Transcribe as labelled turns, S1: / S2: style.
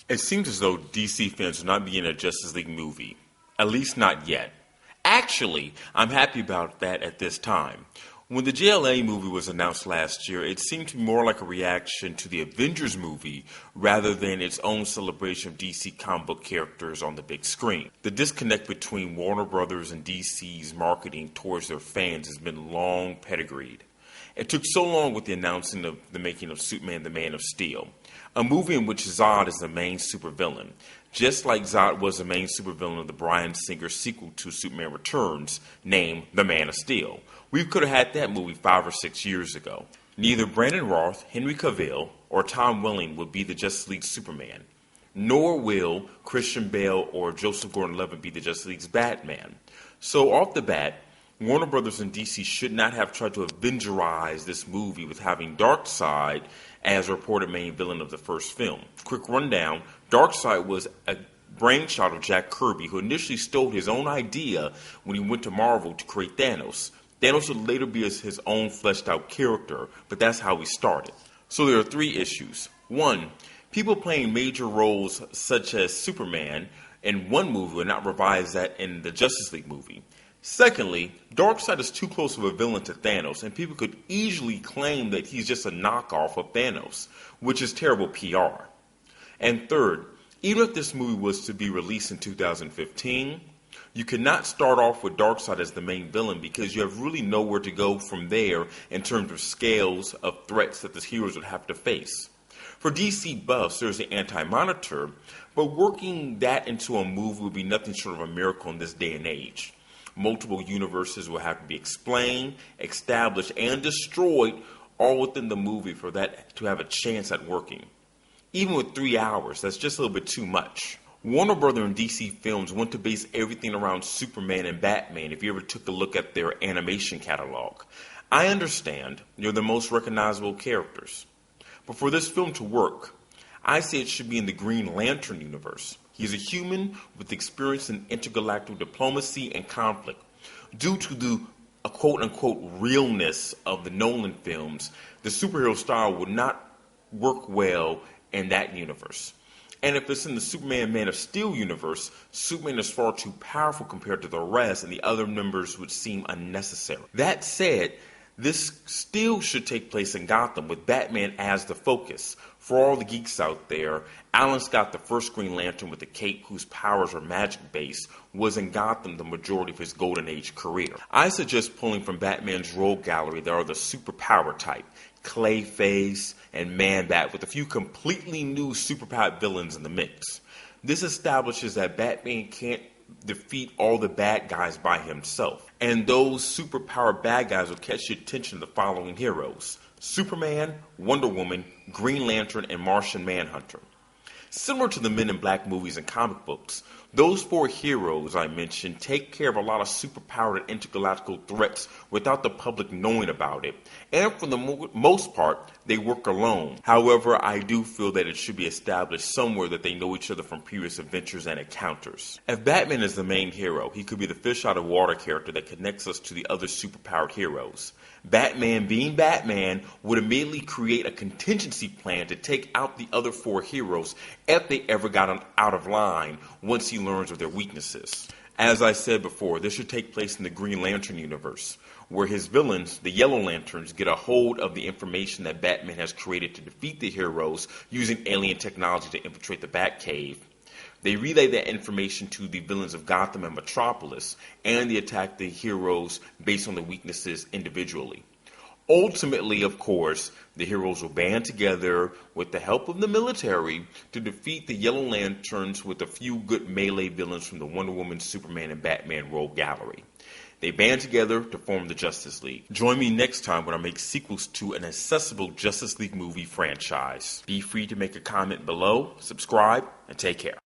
S1: It seems as though DC fans will not be in a Justice League movie. At least not yet. Actually, I'm happy about that at this time. When the JLA movie was announced last year, it seemed to be more like a reaction to the Avengers movie rather than its own celebration of DC comic book characters on the big screen. The disconnect between Warner Brothers and DC's marketing towards their fans has been long pedigreed. It took so long with the announcing of the making of Superman the Man of Steel, a movie in which Zod is the main supervillain, just like Zod was the main supervillain of the Bryan Singer sequel to Superman Returns, named The Man of Steel. We could have had that movie 5 or 6 years ago. Neither Brandon Routh, Henry Cavill, or Tom Welling would be the Justice League Superman, nor will Christian Bale or Joseph Gordon-Levitt be the Justice League's Batman. So off the bat, Warner Brothers and DC should not have tried to Avengerize this movie with having Darkseid as a reported main villain of the first film. Quick rundown, Darkseid was a brainchild of Jack Kirby, who initially stole his own idea when he went to Marvel to create Thanos. Thanos would later be his own fleshed out character, but that's how he started. So there are 3 issues. 1, people playing major roles such as Superman in one movie would not revise that in the Justice League movie. Secondly, Darkseid is too close of a villain to Thanos, and people could easily claim that he's just a knockoff of Thanos, which is terrible PR. And third, even if this movie was to be released in 2015, you cannot start off with Darkseid as the main villain because you have really nowhere to go from there in terms of scales of threats that the heroes would have to face. For DC buffs, there's the Anti-Monitor, but working that into a movie would be nothing short of a miracle in this day and age. Multiple universes will have to be explained, established, and destroyed all within the movie for that to have a chance at working. Even with 3 hours, that's just a little bit too much. Warner Brothers and DC Films want to base everything around Superman and Batman if you ever took a look at their animation catalog. I understand they're the most recognizable characters. But for this film to work, I say it should be in the Green Lantern universe. He is a human with experience in intergalactic diplomacy and conflict. Due to the quote-unquote realness of the Nolan films, the superhero style would not work well in that universe. And if it's in the Superman Man of Steel universe, Superman is far too powerful compared to the rest, and the other members would seem unnecessary. That said, this still should take place in Gotham with Batman as the focus. For all the geeks out there, Alan Scott, the first Green Lantern with a cape whose powers are magic-based, was in Gotham the majority of his Golden Age career. I suggest pulling from Batman's rogue gallery that are the superpower type, Clayface and Man-Bat, with a few completely new superpowered villains in the mix. This establishes that Batman can't defeat all the bad guys by himself. And those superpowered bad guys will catch the attention of the following heroes: Superman, Wonder Woman, Green Lantern, and Martian Manhunter. Similar to the Men in Black movies and comic books, those 4 heroes I mentioned take care of a lot of superpowered and intergalactical threats without the public knowing about it. And for the most part, they work alone. However, I do feel that it should be established somewhere that they know each other from previous adventures and encounters. If Batman is the main hero, he could be the fish out of water character that connects us to the other superpowered heroes. Batman, being Batman, would immediately create a contingency plan to take out the other 4 heroes if they ever got out of line once he learns of their weaknesses. As I said before, this should take place in the Green Lantern universe, where his villains, the Yellow Lanterns, get a hold of the information that Batman has created to defeat the heroes using alien technology to infiltrate the Batcave. They relay that information to the villains of Gotham and Metropolis, and they attack the heroes based on the weaknesses individually. Ultimately, of course, the heroes will band together with the help of the military to defeat the Yellow Lanterns with a few good melee villains from the Wonder Woman, Superman, and Batman rogue gallery. They band together to form the Justice League. Join me next time when I make sequels to an accessible Justice League movie franchise. Be free to make a comment below, subscribe, and take care.